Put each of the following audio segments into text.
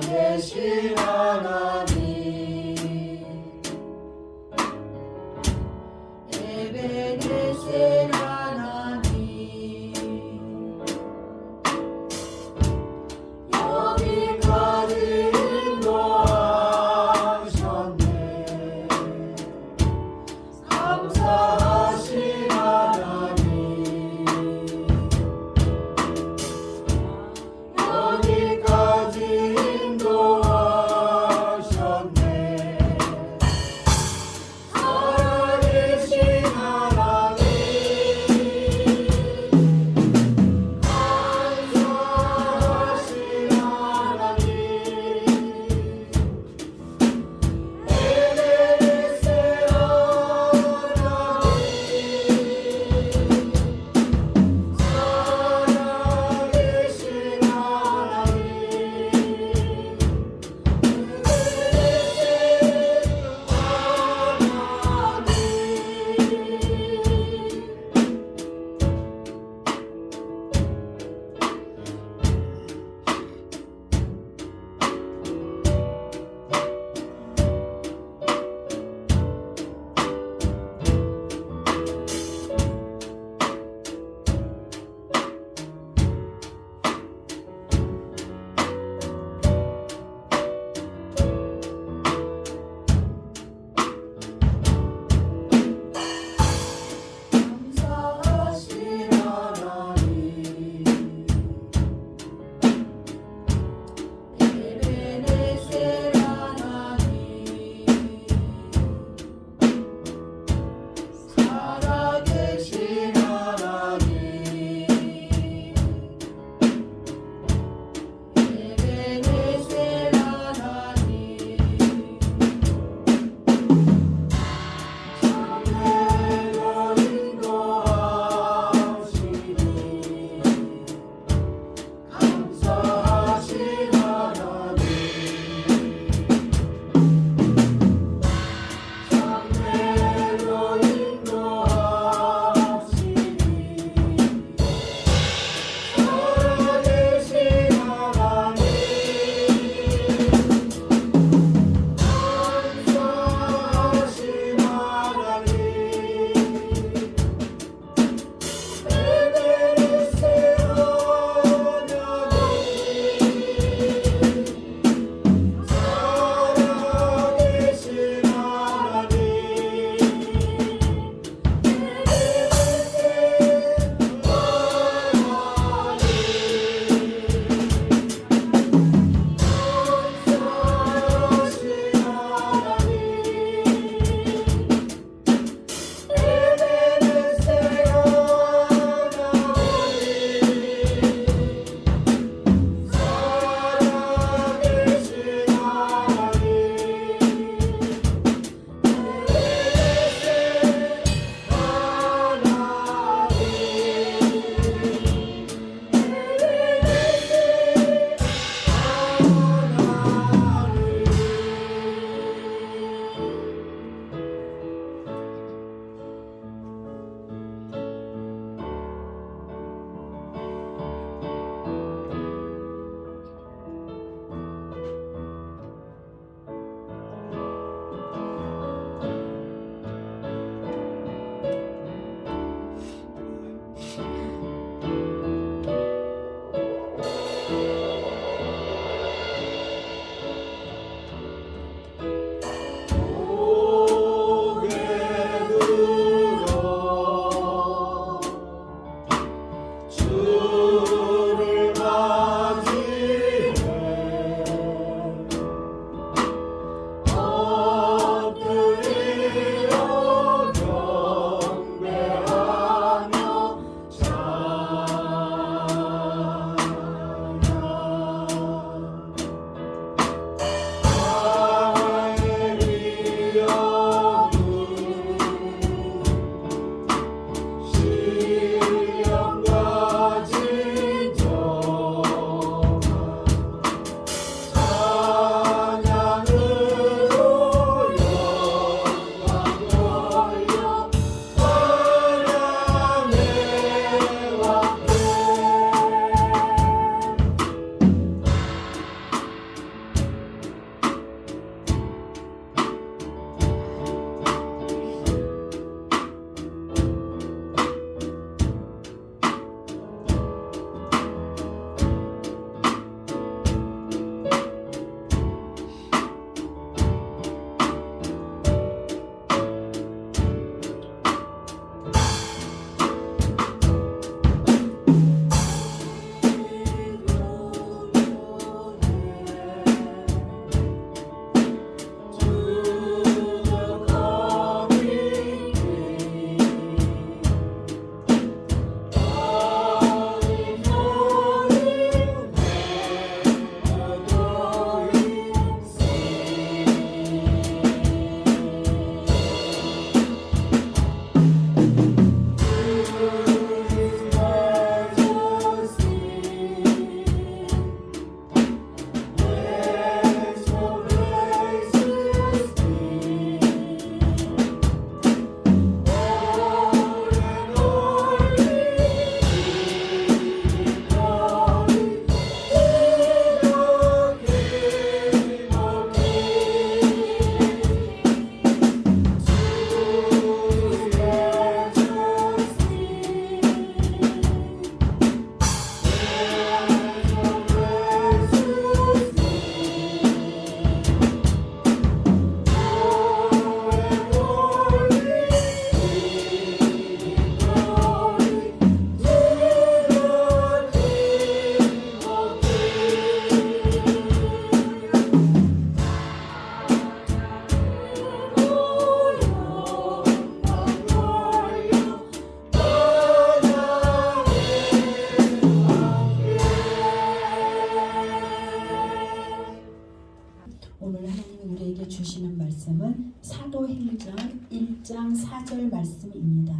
살아계신 하나님, 에베네셀 하나님, 여기까지 인도하셨네. 감사하신 하나님, 여기까지 인도하셨네. 오늘 하나님이 우리에게 주시는 말씀은 사도행전 1장 4절 말씀입니다.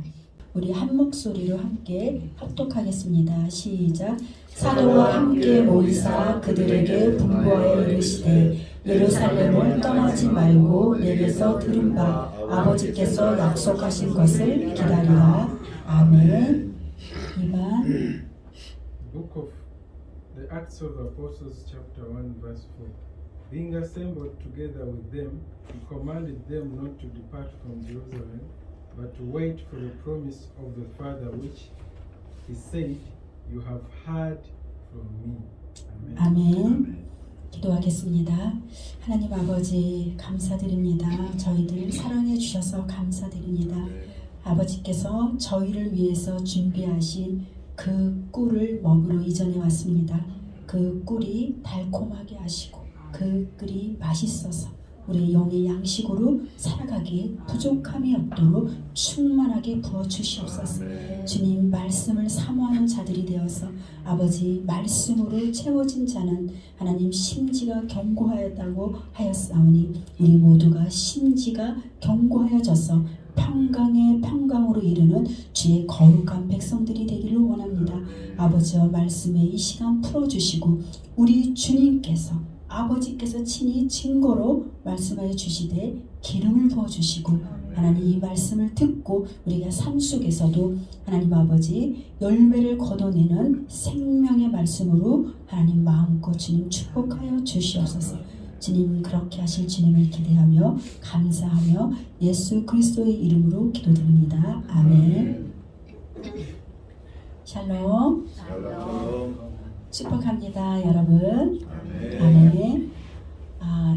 우리 한 목소리로 함께 합독하겠습니다. 시작. 사도와 함께 모이사 그들에게 분부하여 이르시되 예루살렘을 떠나지 말고 내게서 들은 바 아버지께서 약속하신 것을 기다리라. 아멘. 2번 Book of the Acts of the Apostles, chapter 1, verse 4. Being assembled together with them, he commanded them not to depart from Jerusalem, but to wait for the promise of the Father, which he said, "You have heard from me." Amen. 아멘. 기도하겠습니다. 하나님 아버지 감사드립니다. 저희들 사랑해 주셔서 감사드립니다. 아버지께서 저희를 위해서 준비하신 그 꿀을 먹으러 이전에 왔습니다. 그 꿀이 달콤하게 하시고 그 꿀이 맛있어서 우리 영의 양식으로 살아가기에 부족함이 없도록 충만하게 부어주시옵소서. 주님 말씀을 사모하는 자들이 되어서 아버지 말씀으로 채워진 자는 하나님 심지가 견고하였다고 하였사오니 우리 모두가 심지가 견고하여져서 평강의 평강으로 이르는 주의 거룩한 백성들이 되기를 원합니다. 아버지와 말씀의 이 시간 풀어주시고 우리 주님께서 아버지께서 친히 증거로 말씀하여 주시되 기름을 부어주시고 하나님 이 말씀을 듣고 우리가 삶 속에서도 하나님 아버지 열매를 거둬내는 생명의 말씀으로 하나님 마음껏 주님 축복하여 주시옵소서. 주님 그렇게 하실 주님을 기대하며 감사하며 예수 그리스도의 이름으로 기도드립니다. 아멘. 샬롬. 축복합니다, 여러분. 아멘.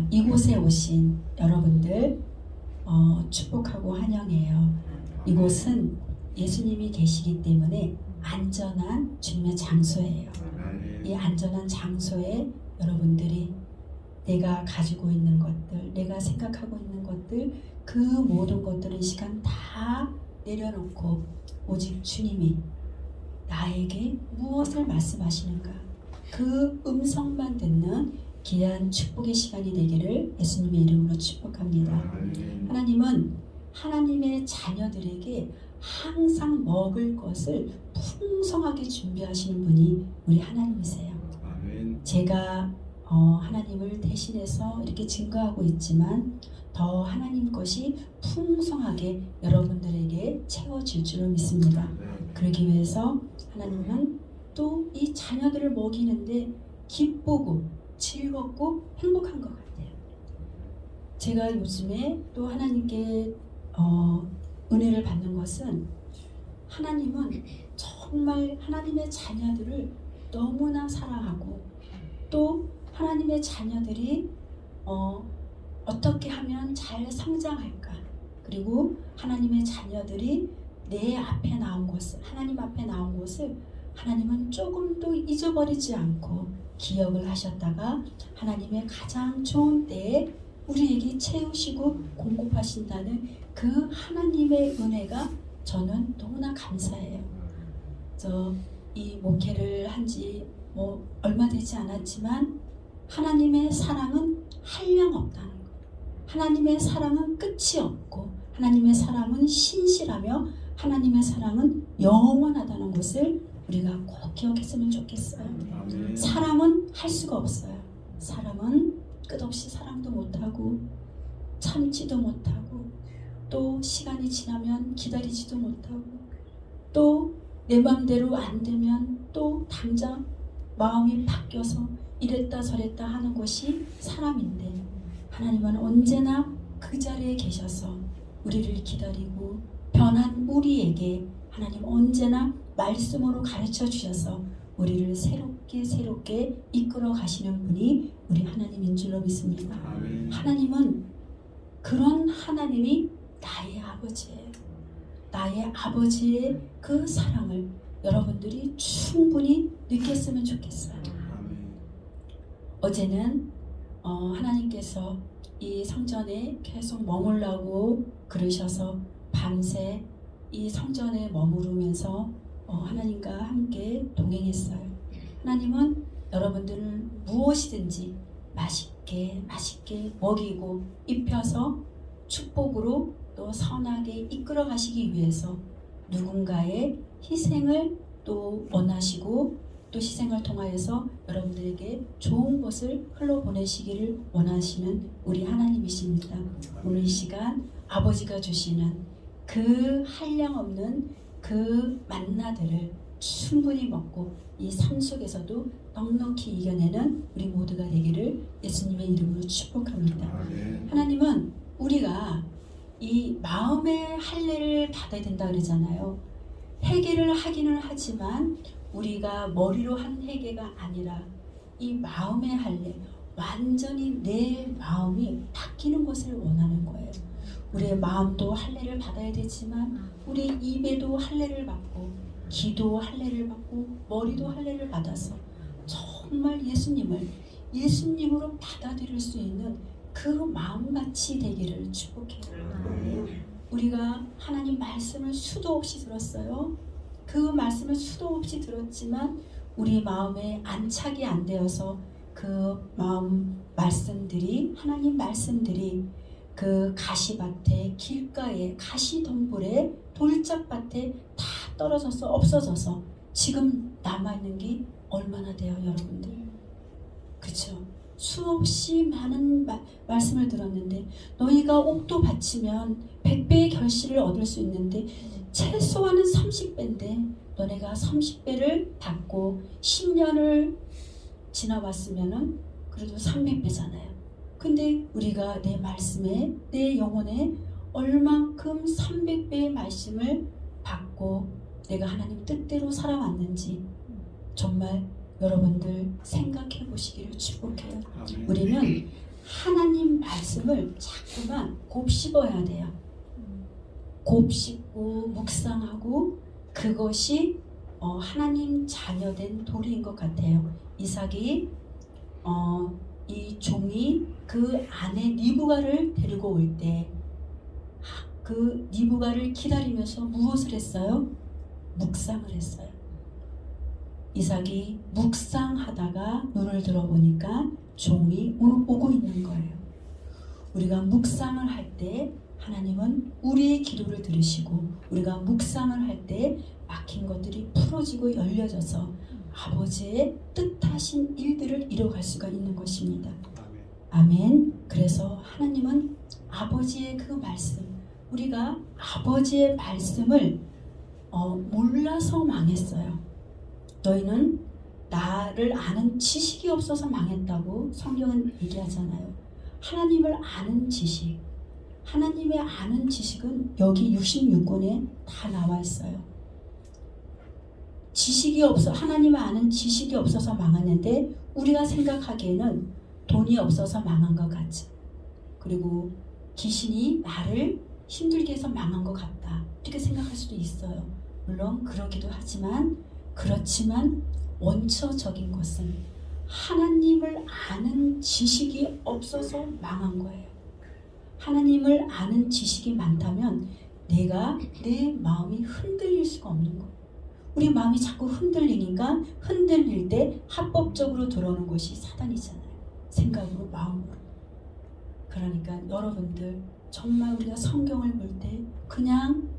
이곳에 오신 여러분들 축복하고 환영해요. 이곳은 예수님이 계시기 때문에 안전한 주님의 장소예요. 이 안전한 장소에 여러분들이 내가 가지고 있는 것들, 내가 생각하고 있는 것들, 그 모든 것들을 이 시간 다 내려놓고 오직 주님이 나에게 무엇을 말씀하시는가 그 음성만 듣는 귀한 축복의 시간이 되기를 예수님의 이름으로 축복합니다. 하나님은 하나님의 자녀들에게 항상 먹을 것을 풍성하게 준비하시는 분이 우리 하나님이세요. 제가 하나님을 대신해서 이렇게 증거하고 있지만 더 하나님 것이 풍성하게 여러분들에게 채워질 줄을 믿습니다. 그러기 위해서 하나님은 또 이 자녀들을 먹이는데 기쁘고 즐겁고 행복한 것 같아요. 제가 요즘에 또 하나님께 은혜를 받는 것은 하나님은 정말 하나님의 자녀들을 너무나 사랑하고 또 하나님의 자녀들이 어떻게 하면 잘 성장할까, 그리고 하나님의 자녀들이 내 앞에 나온 것을, 하나님 앞에 나온 것을 하나님은 조금도 잊어버리지 않고 기억을 하셨다가 하나님의 가장 좋은 때에 우리에게 채우시고 공급하신다는 그 하나님의 은혜가 저는 너무나 감사해요. 이 목회를 한지 얼마 되지 않았지만 하나님의 사랑은 한량없다는 것, 하나님의 사랑은 끝이 없고 하나님의 사랑은 신실하며 하나님의 사랑은 영원하다는 것을 우리가 꼭 기억했으면 좋겠어요. 사람은 할 수가 없어요. 사람은 끝없이 사랑도 못하고 참지도 못하고 또 시간이 지나면 기다리지도 못하고 또 내 맘대로 안 되면 또 당장 마음이 바뀌어서 이랬다 저랬다 하는 것이 사람인데 하나님은 언제나 그 자리에 계셔서 우리를 기다리고 변한 우리에게 하나님 언제나 말씀으로 가르쳐 주셔서 우리를 새롭게 이끌어 가시는 분이 우리 하나님인 줄로 믿습니다. 하나님은 그런 하나님이 나의 아버지예요. 나의 아버지의 그 사랑을 여러분들이 충분히 느꼈으면 좋겠어요. 어제는 하나님께서 이 성전에 계속 머물라고 그러셔서 밤새 이 성전에 머무르면서 하나님과 함께 동행했어요. 하나님은 여러분들을 무엇이든지 맛있고 맑게 맛있게 먹이고 입혀서 축복으로 또 선하게 이끌어 가시기 위해서 누군가의 희생을 또 원하시고 또 희생을 통하여서 여러분들에게 좋은 것을 흘러보내시기를 원하시는 우리 하나님이십니다. 오늘 이 시간 아버지가 주시는 그 한량없는 그 만나들을 충분히 먹고 이 삶 속에서도 넉넉히 이겨내는 우리 모두가 되기를 예수님의 이름으로 축복합니다. 하나님은 우리가 이 마음의 할례를 받아야 된다 그러잖아요. 회개를 하기는 하지만 우리가 머리로 한 회개가 아니라 이 마음의 할례, 완전히 내 마음이 바뀌는 것을 원하는 거예요. 우리의 마음도 할례를 받아야 되지만 우리 입에도 할례를 받고 귀도 할례를 받고 머리도 할례를 받아서 정말 예수님으로 받아들일 수 있는 그 마음같이 되기를 축복해요. 우리가 하나님 말씀을 수도 없이 들었어요. 그 말씀을 수도 없이 들었지만 우리 마음에 안착이 안 되어서 그 마음 말씀들이 하나님 말씀들이 그 가시밭에 길가에 가시덤불에 돌짝밭에 다 떨어져서 없어져서 지금 남아있는 게 얼마나 돼요 여러분들? 그쵸? 수없이 많은 말씀을 들었는데 너희가 옥도 바치면 100배의 결실을 얻을 수 있는데 최소한은 30배인데 너네가 30배를 받고 10년을 지나봤으면은 그래도 300배잖아요. 근데 우리가 내 말씀에 내 영혼에 얼만큼 300배의 말씀을 받고 내가 하나님 뜻대로 살아왔는지 정말 여러분들 생각해 보시기를 축복해요. 우리는 하나님 말씀을 자꾸만 곱씹어야 돼요. 곱씹고 묵상하고 그것이 하나님 자녀된 도리인 것 같아요. 이삭이 이 종이 그 아내 리브가를 데리고 올 때 그 리브가를 기다리면서 무엇을 했어요? 묵상을 했어요. 이삭이 묵상하다가 눈을 들어보니까 종이 오고 있는 거예요. 우리가 묵상을 할 때 하나님은 우리의 기도를 들으시고 우리가 묵상을 할 때 막힌 것들이 풀어지고 열려져서 아버지의 뜻하신 일들을 이뤄갈 수가 있는 것입니다. 아멘. 그래서 하나님은 아버지의 그 말씀, 우리가 아버지의 말씀을 몰라서 망했어요. 너희는 나를 아는 지식이 없어서 망했다고 성경은 얘기하잖아요. 하나님을 아는 지식, 하나님의 아는 지식은 여기 66권에 다 나와 있어요. 하나님을 아는 지식이 없어서 망했는데 우리가 생각하기에는 돈이 없어서 망한 것 같죠. 그리고 귀신이 나를 힘들게 해서 망한 것 같다. 이렇게 생각할 수도 있어요. 물론 그러기도 하지만 그렇지만 원초적인 것은 하나님을 아는 지식이 없어서 망한 거예요. 하나님을 아는 지식이 많다면 내 마음이 흔들릴 수가 없는 거예요. 우리 마음이 자꾸 흔들리니까 흔들릴 때 합법적으로 들어오는 것이 사단이잖아요. 생각으로 마음으로. 그러니까 여러분들 정말 우리가 성경을 볼 때 그냥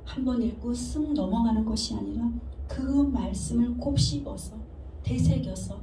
한번 읽고 쓱 넘어가는 것이 아니라 그 말씀을 곱씹어서 되새겨서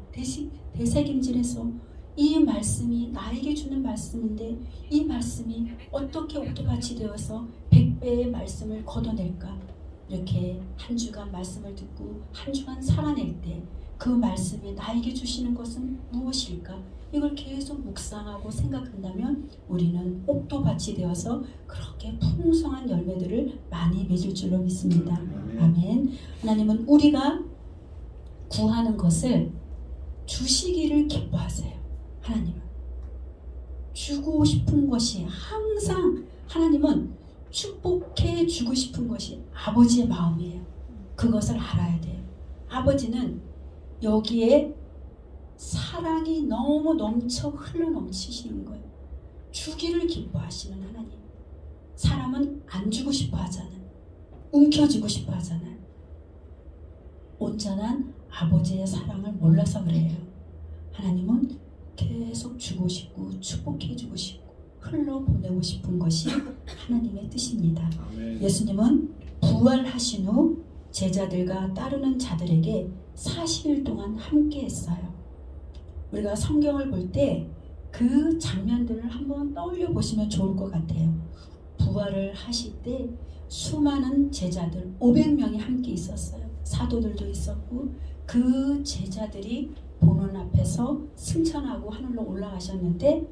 되새김질해서 이 말씀이 나에게 주는 말씀인데 이 말씀이 어떻게 옥토밭이 되어서 100배의 말씀을 걷어낼까. 이렇게 한 주간 말씀을 듣고 한 주간 살아낼 때 그 말씀이 나에게 주시는 것은 무엇일까? 이걸 계속 묵상하고 생각한다면 우리는 옥토밭이 되어서 그렇게 풍성한 열매들을 많이 맺을 줄로 믿습니다. 아멘. 하나님은 우리가 구하는 것을 주시기를 기뻐하세요. 하나님은 주고 싶은 것이 항상 하나님은 축복해 주고 싶은 것이 아버지의 마음이에요. 그것을 알아야 돼요. 아버지는 여기에 사랑이 너무 넘쳐 흘러넘치시는 거예요. 주기를 기뻐하시는 하나님. 사람은 안 주고 싶어 하잖아요. 움켜쥐고 싶어 하잖아요. 온전한 아버지의 사랑을 몰라서 그래요. 하나님은 계속 주고 싶고 축복해 주고 싶고 흘러보내고 싶은 것이 하나님의 뜻입니다. 아멘. 예수님은 부활하신 후 제자들과 따르는 자들에게 40일 동안 함께 했어요. 우리가 성경을 볼 때 그 장면들을 한번 떠올려 보시면 좋을 것 같아요. 부활을 하실 때 수많은 제자들 500명이 함께 있었어요. 사도들도 있었고 그 제자들이 보는 앞에서 승천하고 하늘로 올라가셨는데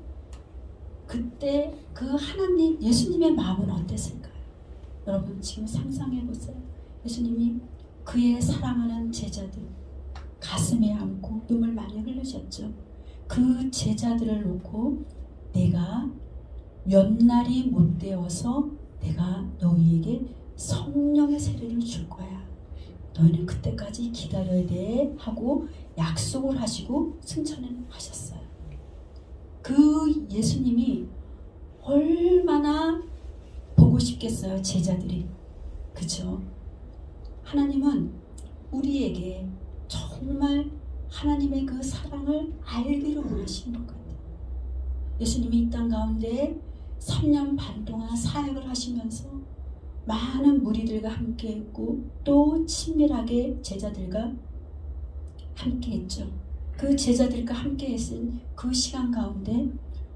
그때 그 하나님 예수님의 마음은 어땠을까요? 여러분 지금 상상해 보세요. 예수님이 그의 사랑하는 제자들 가슴에 안고 눈물 많이 흘리셨죠. 그 제자들을 놓고 내가 몇 날이 못 되어서 내가 너희에게 성령의 세례를 줄 거야. 너희는 그때까지 기다려야 돼 하고 약속을 하시고 승천하셨어요. 그 예수님이 얼마나 보고 싶겠어요, 제자들이. 그죠? 하나님은 우리에게 정말 하나님의 그 사랑을 알기를 원하시는 것 같아요. 예수님이 이 땅 가운데 3년 반 동안 사역을 하시면서 많은 무리들과 함께 했고 또 친밀하게 제자들과 함께 했죠. 그 제자들과 함께 했은 그 시간 가운데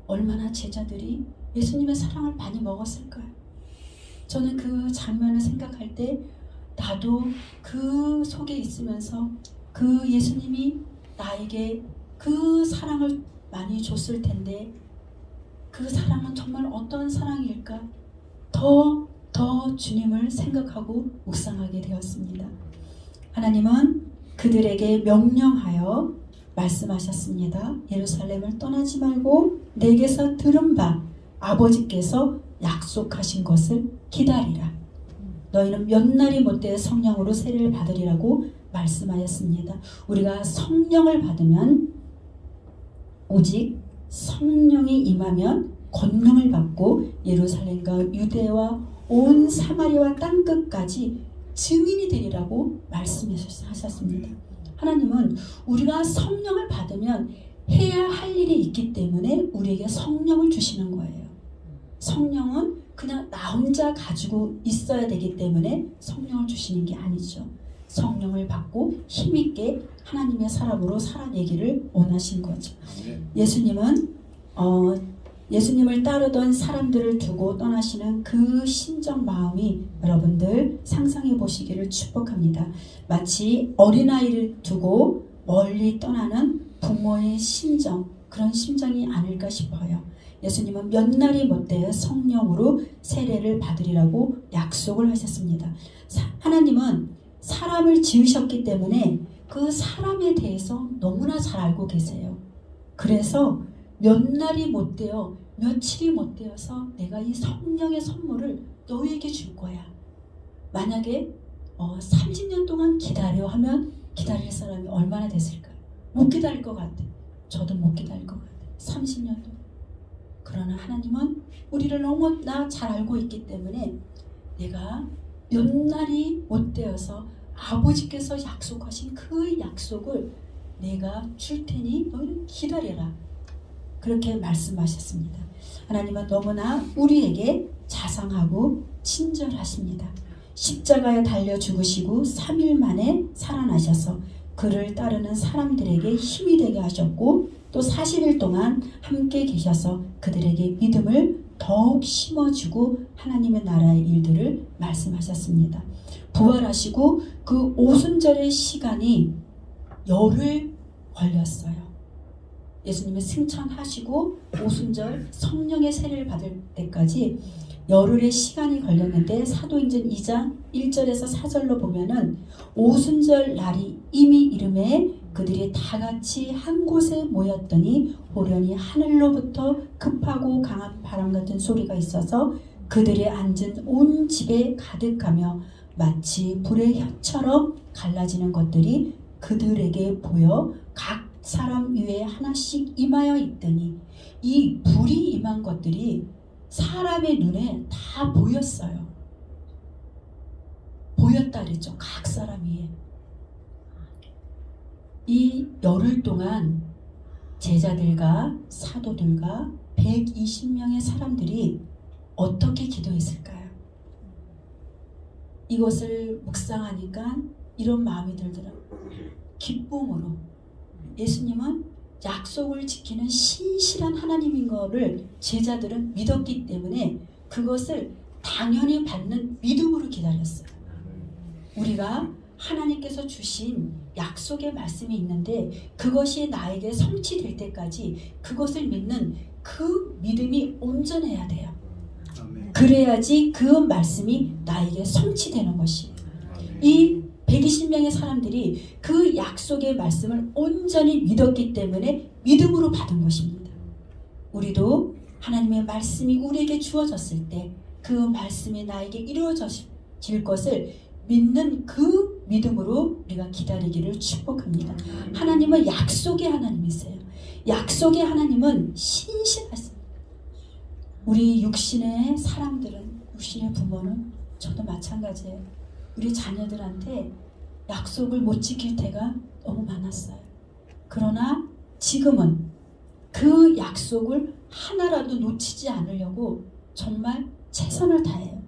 얼마나 제자들이 예수님의 사랑을 많이 먹었을까요? 저는 그 장면을 생각할 때 나도 그 속에 있으면서 그 예수님이 나에게 그 사랑을 많이 줬을 텐데 그 사랑은 정말 어떤 사랑일까? 더 주님을 생각하고 묵상하게 되었습니다. 하나님은 그들에게 명령하여 말씀하셨습니다. 예루살렘을 떠나지 말고 내게서 들은 바 아버지께서 약속하신 것을 기다리라. 너희는 몇 날이 못되어 성령으로 세례를 받으리라고 말씀하였습니다. 우리가 성령을 받으면 오직 성령이 임하면 권능을 받고 예루살렘과 유대와 온 사마리아와 땅끝까지 증인이 되리라고 말씀하셨습니다. 하나님은 우리가 성령을 받으면 해야 할 일이 있기 때문에 우리에게 성령을 주시는 거예요. 성령은 그냥 나 혼자 가지고 있어야 되기 때문에 성령을 주시는 게 아니죠. 성령을 받고 힘있게 하나님의 사람으로 살아내기를 원하신 거죠. 예수님은 예수님을 따르던 사람들을 두고 떠나시는 그 심정 마음이 여러분들 상상해 보시기를 축복합니다. 마치 어린아이를 두고 멀리 떠나는 부모의 심정, 그런 심정이 아닐까 싶어요. 예수님은 몇 날이 못되어 성령으로 세례를 받으리라고 약속을 하셨습니다. 하나님은 사람을 지으셨기 때문에 그 사람에 대해서 너무나 잘 알고 계세요. 그래서 몇 날이 못되어 며칠이 못되어서 내가 이 성령의 선물을 너희에게 줄 거야. 만약에 30년 동안 기다려 하면 기다릴 사람이 얼마나 됐을까요? 못 기다릴 것 같아. 저도 못 기다릴 것 같아. 30년 동안. 그러나 하나님은 우리를 너무나 잘 알고 있기 때문에 내가 몇 날이 못되어서 아버지께서 약속하신 그 약속을 내가 줄 테니 너희는 기다려라. 그렇게 말씀하셨습니다. 하나님은 너무나 우리에게 자상하고 친절하십니다. 십자가에 달려 죽으시고 3일 만에 살아나셔서 그를 따르는 사람들에게 힘이 되게 하셨고 또 40일 동안 함께 계셔서 그들에게 믿음을 더욱 심어주고 하나님의 나라의 일들을 말씀하셨습니다. 부활하시고 그 오순절의 시간이 열흘 걸렸어요. 예수님이 승천하시고 오순절 성령의 세례를 받을 때까지 열흘의 시간이 걸렸는데 사도행전 2장 1절에서 4절로 보면은 오순절 날이 이미 이름에 그들이 다 같이 한 곳에 모였더니 호련히 하늘로부터 급하고 강한 바람 같은 소리가 있어서 그들이 앉은 온 집에 가득하며 마치 불의 혀처럼 갈라지는 것들이 그들에게 보여 각 사람 위에 하나씩 임하여 있더니 이 불이 임한 것들이 사람의 눈에 다 보였어요. 보였다 그랬죠. 각 사람 위에. 이 열흘 동안 제자들과 사도들과 120명의 사람들이 어떻게 기도했을까요? 이것을 묵상하니까 이런 마음이 들더라고요. 기쁨으로. 예수님은 약속을 지키는 신실한 하나님인 것을 제자들은 믿었기 때문에 그것을 당연히 받는 믿음으로 기다렸어요. 우리가 하나님께서 주신 약속의 말씀이 있는데 그것이 나에게 성취될 때까지 그것을 믿는 그 믿음이 온전해야 돼요. 그래야지 그 말씀이 나에게 성취되는 것이에요. 이 120명의 사람들이 그 약속의 말씀을 온전히 믿었기 때문에 믿음으로 받은 것입니다. 우리도 하나님의 말씀이 우리에게 주어졌을 때 그 말씀이 나에게 이루어질 것을 믿는 그 믿음으로 우리가 기다리기를 축복합니다. 하나님은 약속의 하나님이세요. 약속의 하나님은 신실하십니다. 우리 육신의 사람들은, 육신의 부모는, 저도 마찬가지예요. 우리 자녀들한테 약속을 못 지킬 때가 너무 많았어요. 그러나 지금은 그 약속을 하나라도 놓치지 않으려고 정말 최선을 다해요.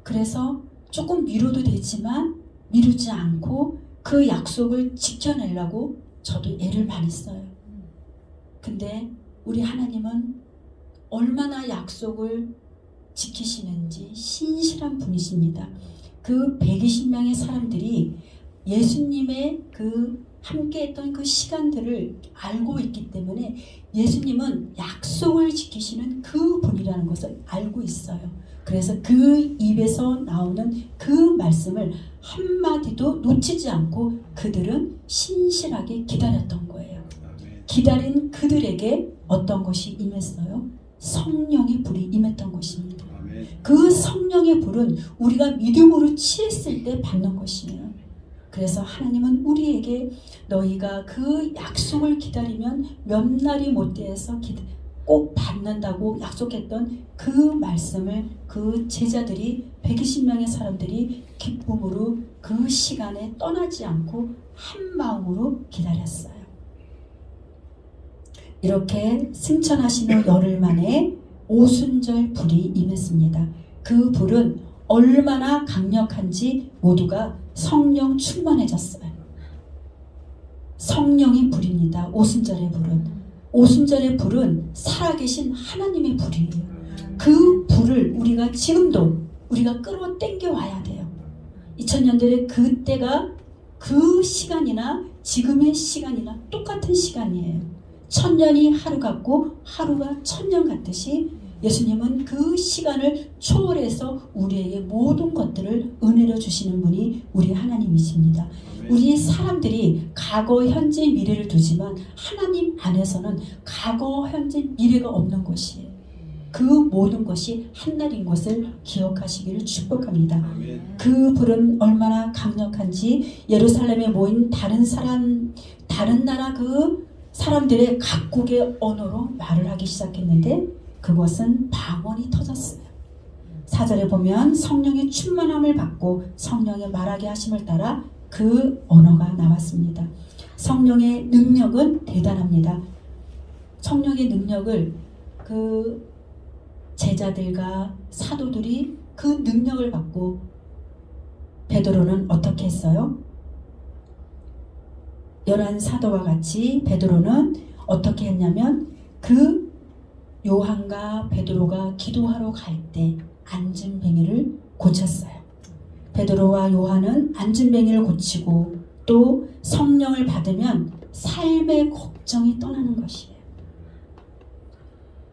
그래서 조금 미뤄도 되지만 미루지 않고 그 약속을 지켜내려고 저도 애를 많이 써요. 근데 우리 하나님은 얼마나 약속을 지키시는지 신실한 분이십니다. 그 120명의 사람들이 예수님의 그 함께했던 그 시간들을 알고 있기 때문에 예수님은 약속을 지키시는 그 분이라는 것을 알고 있어요. 그래서 그 입에서 나오는 그 말씀을 한마디도 놓치지 않고 그들은 신실하게 기다렸던 거예요. 기다린 그들에게 어떤 것이 임했어요? 성령의 불이 임했던 것입니다. 그 성령의 불은 우리가 믿음으로 취했을 때 받는 것이에요. 그래서 하나님은 우리에게 너희가 그 약속을 기다리면 몇 날이 못 돼서 꼭 받는다고 약속했던 그 말씀을 그 제자들이 120명의 사람들이 기쁨으로 그 시간에 떠나지 않고 한 마음으로 기다렸어요. 이렇게 승천하신 후 열흘 만에 오순절 불이 임했습니다. 그 불은 얼마나 강력한지 모두가 성령 충만해졌어요. 성령의 불입니다. 오순절의 불은. 오순절의 불은 살아계신 하나님의 불이에요. 그 불을 우리가 지금도 우리가 끌어당겨 와야 돼요. 2000년대에 그때가 그 시간이나 지금의 시간이나 똑같은 시간이에요. 1000년이 하루 같고 하루가 1000년 같듯이 예수님은 그 시간을 초월해서 우리에게 모든 것들을 은혜로 주시는 분이 우리 하나님이십니다. 우리 사람들이 과거, 현재, 미래를 두지만 하나님 안에서는 과거, 현재, 미래가 없는 것이에요. 그 모든 것이 한날인 것을 기억하시기를 축복합니다. 그 불은 얼마나 강력한지 예루살렘에 모인 다른 나라 그 사람들의 각국의 언어로 말을 하기 시작했는데 그것은 방언이 터졌어요. 4절에 보면 성령의 충만함을 받고 성령의 말하게 하심을 따라 그 언어가 나왔습니다. 성령의 능력은 대단합니다. 성령의 능력을 그 제자들과 사도들이 그 능력을 받고 베드로는 어떻게 했어요? 11사도와 같이 베드로는 어떻게 했냐면 그 요한과 베드로가 기도하러 갈 때 안진뱅이를 고쳤어요. 베드로와 요한은 안진뱅이를 고치고 또 성령을 받으면 삶의 걱정이 떠나는 것이에요.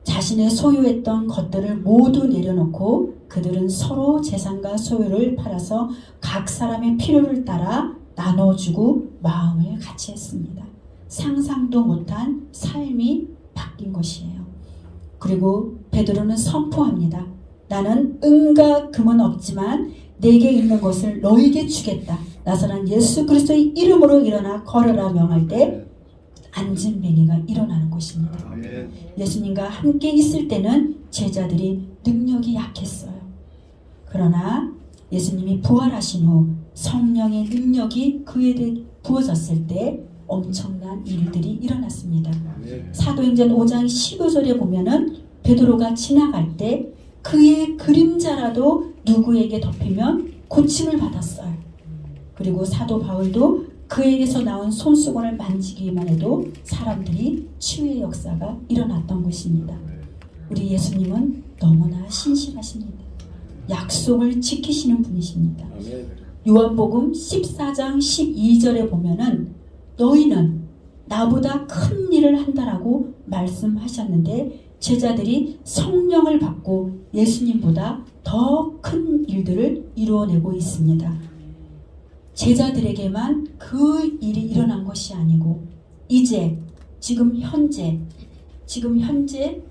자신의 소유했던 것들을 모두 내려놓고 그들은 서로 재산과 소유를 팔아서 각 사람의 필요를 따라 나눠주고 마음을 같이 했습니다. 상상도 못한 삶이 바뀐 것이에요. 그리고 베드로는 선포합니다. 나는 은과 금은 없지만 내게 있는 것을 너에게 주겠다. 나서는 예수 그리스도의 이름으로 일어나 걸어라 명할 때 안진뱅이가 일어나는 것입니다. 예수님과 함께 있을 때는 제자들이 능력이 약했어요. 그러나 예수님이 부활하신 후 성령의 능력이 그에게 부어졌을 때 엄청난 일들이 일어났습니다. 아멘. 사도행전 5장 15절에 보면은 베드로가 지나갈 때 그의 그림자라도 누구에게 덮이면 고침을 받았어요. 그리고 사도 바울도 그에게서 나온 손수건을 만지기만 해도 사람들이 치유의 역사가 일어났던 것입니다. 우리 예수님은 너무나 신실하십니다. 약속을 지키시는 분이십니다. 아멘. 요한복음 14장 12절에 보면은 너희는 나보다 큰 일을 한다라고 말씀하셨는데 제자들이 성령을 받고 예수님보다 더 큰 일들을 이루어내고 있습니다. 제자들에게만 그 일이 일어난 것이 아니고 이제 지금 현재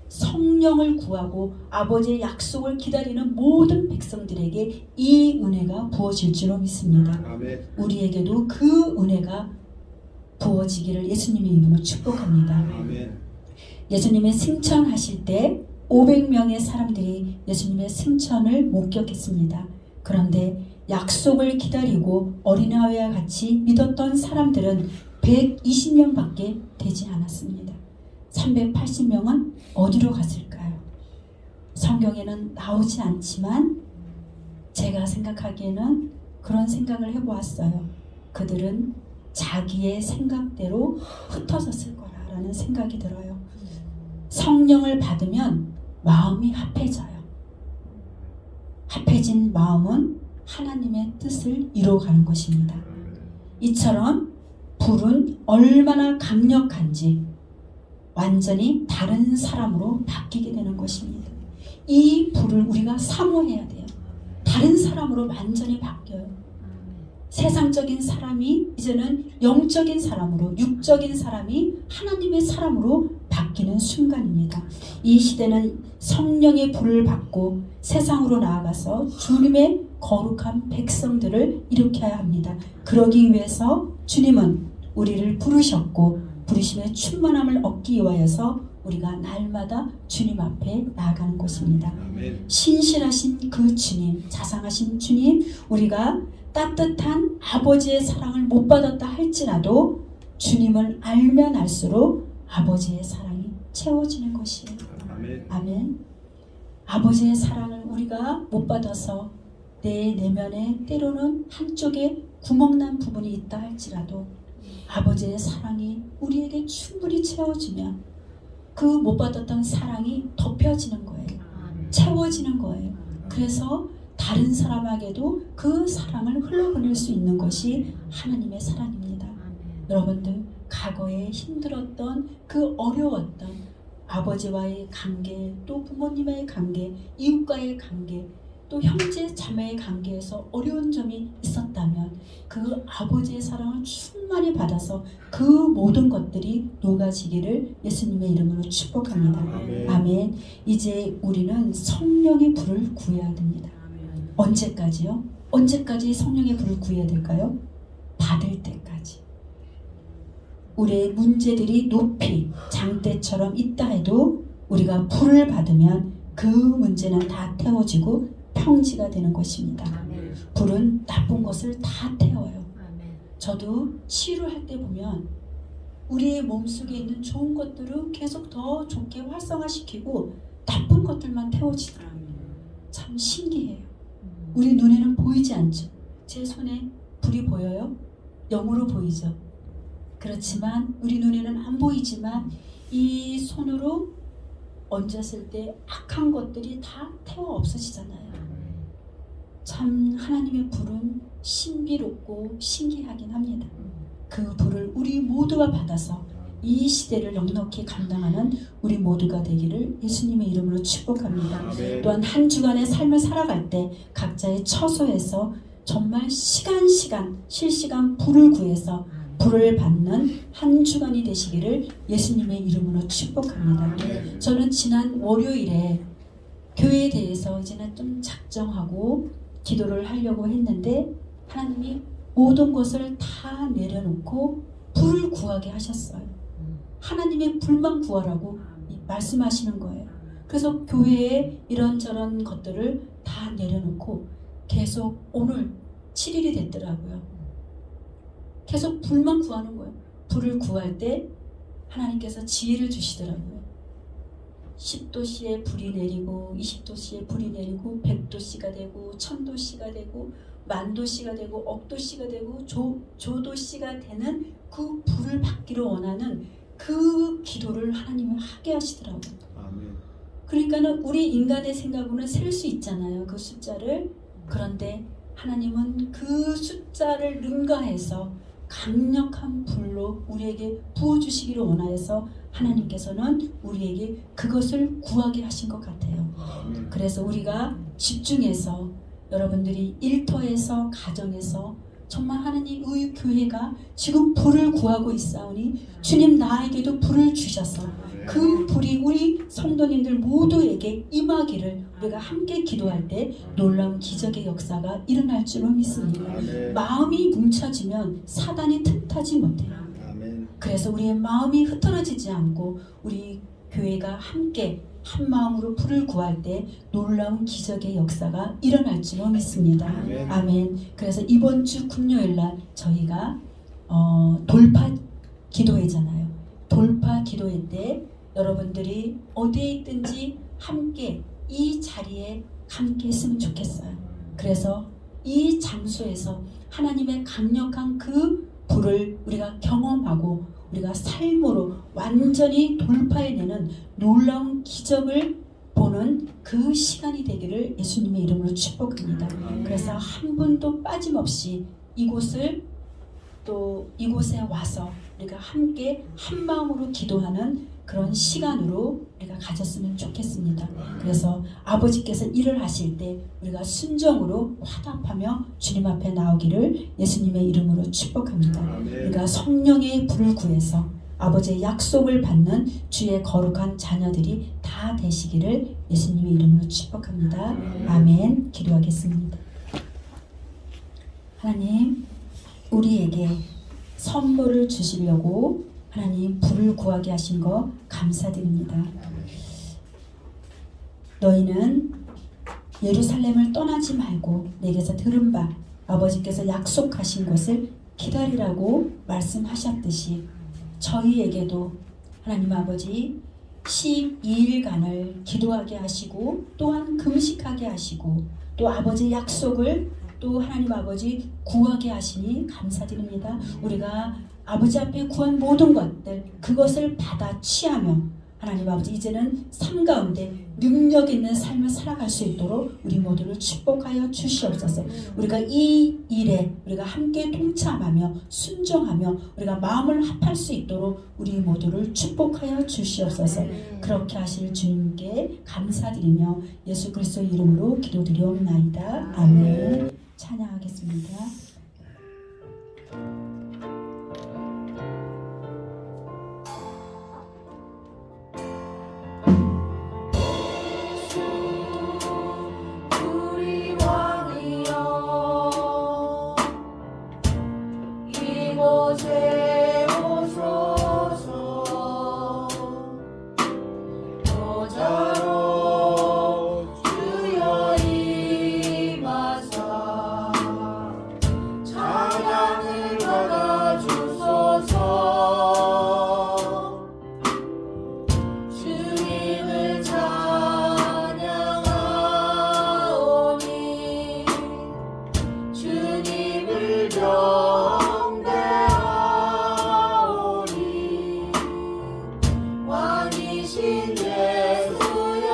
성령을 구하고 아버지의 약속을 기다리는 모든 백성들에게 이 은혜가 부어질 줄로 믿습니다. 아멘. 우리에게도 그 은혜가 부어지기를 예수님의 이름으로 축복합니다. 아멘. 예수님의 승천하실 때 500명의 사람들이 예수님의 승천을 목격했습니다. 그런데 약속을 기다리고 어린아이와 같이 믿었던 사람들은 120명밖에 되지 않았습니다. 380명은 어디로 갔을까요? 성경에는 나오지 않지만 제가 생각하기에는 그런 생각을 해보았어요. 그들은 자기의 생각대로 흩어졌을 거라는 생각이 들어요. 성령을 받으면 마음이 합해져요. 합해진 마음은 하나님의 뜻을 이루어가는 것입니다. 이처럼 불은 얼마나 강력한지 완전히 다른 사람으로 바뀌게 되는 것입니다. 이 불을 우리가 사모해야 돼요. 다른 사람으로 완전히 바뀌어요. 세상적인 사람이 이제는 영적인 사람으로, 육적인 사람이 하나님의 사람으로 바뀌는 순간입니다. 이 시대는 성령의 불을 받고 세상으로 나아가서 주님의 거룩한 백성들을 일으켜야 합니다. 그러기 위해서 주님은 우리를 부르셨고 부르심의 충만함을 얻기 위하여서 우리가 날마다 주님 앞에 나아가는 것입니다. 아멘. 신실하신 그 주님, 자상하신 주님, 우리가 따뜻한 아버지의 사랑을 못 받았다 할지라도 주님을 알면 알수록 아버지의 사랑이 채워지는 것이에요. 아멘. 아멘. 아버지의 사랑을 우리가 못 받아서 내 내면에 때로는 한쪽에 구멍난 부분이 있다 할지라도 아버지의 사랑이 우리에게 충분히 채워지면 그 못 받았던 사랑이 덮여지는 거예요. 채워지는 거예요. 그래서 다른 사람에게도 그 사랑을 흘러보낼 수 있는 것이 하나님의 사랑입니다. 여러분들 과거에 힘들었던 그 어려웠던 아버지와의 관계, 또 부모님의 관계, 이웃과의 관계, 또 형제 자매의 관계에서 어려운 점이 있었다면 그 아버지의 사랑을 충만히 받아서 그 모든 것들이 녹아지기를 예수님의 이름으로 축복합니다. 아멘. 아멘. 이제 우리는 성령의 불을 구해야 됩니다. 언제까지요? 언제까지 성령의 불을 구해야 될까요? 받을 때까지. 우리의 문제들이 높이 장대처럼 있다 해도 우리가 불을 받으면 그 문제는 다 태워지고 평지가 되는 것입니다. 불은 나쁜 것을 다 태워요. 저도 치유를 때 보면 우리의 몸속에 있는 좋은 것들은 계속 더 좋게 활성화시키고 나쁜 것들만 태워지더라고요. 참 신기해요. 우리 눈에는 보이지 않죠. 제 손에 불이 보여요? 영으로 보이죠. 그렇지만 우리 눈에는 안 보이지만 이 손으로 얹었을 때 악한 것들이 다 태워 없어지잖아요. 참 하나님의 불은 신비롭고 신기하긴 합니다. 그 불을 우리 모두가 받아서 이 시대를 넉넉히 감당하는 우리 모두가 되기를 예수님의 이름으로 축복합니다. 아멘. 또한 한 주간의 삶을 살아갈 때 각자의 처소에서 정말 실시간 불을 구해서 불을 받는 한 주간이 되시기를 예수님의 이름으로 축복합니다. 저는 지난 월요일에 교회에 대해서 이제는 좀 작정하고 기도를 하려고 했는데 하나님이 모든 것을 다 내려놓고 불을 구하게 하셨어요. 하나님의 불만 구하라고 말씀하시는 거예요. 그래서 교회에 이런저런 것들을 다 내려놓고 계속 오늘 7일이 됐더라고요. 계속 불만 구하는 거예요. 불을 구할 때 하나님께서 지혜를 주시더라고요. 10도씨에 불이 내리고 20도씨에 불이 내리고 100도씨가 되고 1000도씨가 되고 만도씨가 되고 억도씨가 되고 조도씨가 되는 그 불을 받기를 원하는 그 기도를 하나님은 하게 하시더라고요. 아멘. 그러니까는 우리 인간의 생각으로는 셀 수 있잖아요. 그 숫자를. 그런데 하나님은 그 숫자를 능가해서 강력한 불로 우리에게 부어주시기를 원하여서 하나님께서는 우리에게 그것을 구하게 하신 것 같아요. 아멘. 그래서 우리가 집중해서 여러분들이 일터에서 가정에서 정말 하나님의 교회가 지금 불을 구하고 있사오니 주님 나에게도 불을 주셔서 그 불이 우리 성도님들 모두에게 임하기를 우리가 함께 기도할 때 놀라운 기적의 역사가 일어날 줄로 믿습니다. 아멘. 마음이 뭉쳐지면 사단이 틈타지 못해요. 아멘. 그래서 우리의 마음이 흩어지지 않고 우리 교회가 함께 한 마음으로 불을 구할 때 놀라운 기적의 역사가 일어날 줄로 믿습니다. 아멘. 아멘. 그래서 이번 주 금요일 날 저희가 돌파 기도회잖아요. 돌파 기도회 때 여러분들이 어디에 있든지 함께 이 자리에 함께 했으면 좋겠어요. 그래서 이 장소에서 하나님의 강력한 그 불을 우리가 경험하고 우리가 삶으로 완전히 돌파해내는 놀라운 기적을 보는 그 시간이 되기를 예수님의 이름으로 축복합니다. 그래서 한 분도 빠짐없이 이곳에 와서 우리가 함께 한 마음으로 기도하는 그런 시간으로 우리가 가졌으면 좋겠습니다. 그래서 아버지께서 일을 하실 때 우리가 순종으로 화답하며 주님 앞에 나오기를 예수님의 이름으로 축복합니다. 우리가 성령의 불을 구해서 아버지의 약속을 받는 주의 거룩한 자녀들이 다 되시기를 예수님의 이름으로 축복합니다. 아멘. 기도하겠습니다. 하나님, 우리에게 선물을 주시려고 하나님 불을 구하게 하신 거 감사드립니다. 너희는 예루살렘을 떠나지 말고 내게서 들은 바 아버지께서 약속하신 것을 기다리라고 말씀하셨듯이 저희에게도 하나님 아버지 12일간을 기도하게 하시고 또한 금식하게 하시고 또 아버지의 약속을 또 하나님 아버지 구하게 하시니 감사드립니다. 우리가 아버지 앞에 구한 모든 것들 그것을 받아 취하며 하나님 아버지 이제는 삶 가운데 능력 있는 삶을 살아갈 수 있도록 우리 모두를 축복하여 주시옵소서. 우리가 이 일에 우리가 함께 동참하며 순종하며 우리가 마음을 합할 수 있도록 우리 모두를 축복하여 주시옵소서. 그렇게 하실 주님께 감사드리며 예수 그리스도의 이름으로 기도드리옵나이다. 아멘. 찬양하겠습니다. 우리 왕이여 이곳에 오소서 보좌로 주여 임하사 찬양을 받아주소서. 주님을 찬양하오니 주님을 경배하오니 왕이신 예수여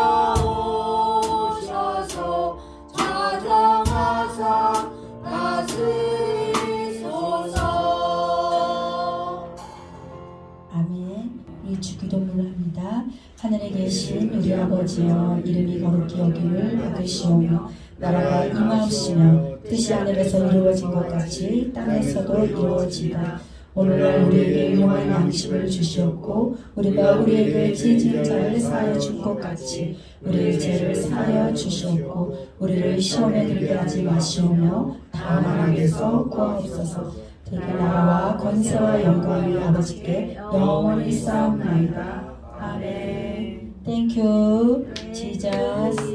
오셔서 자정하사 다스리소서. 아멘. 이 주기도문을 합니다. 하늘에 계신 우리 아버지여 이름이 거룩히 여기를 받으시오며 나라가 임하옵시며 뜻이 하늘에서 이루어진 것 같이 땅에서도 이루어지이다. 오늘날 우리에게 일용할 양식을 주시옵고 우리가 우리에게 죄지은 자를 사하여 준 것 같이 우리의 죄를 사하여 주시옵고 우리를 시험에 들게 하지 마시오며 다만 악에서 구하옵소서. 대개 나라와 권세와 영광이 아버지께 영원히 쌓옵나이다. 아멘. Thank you, Jesus.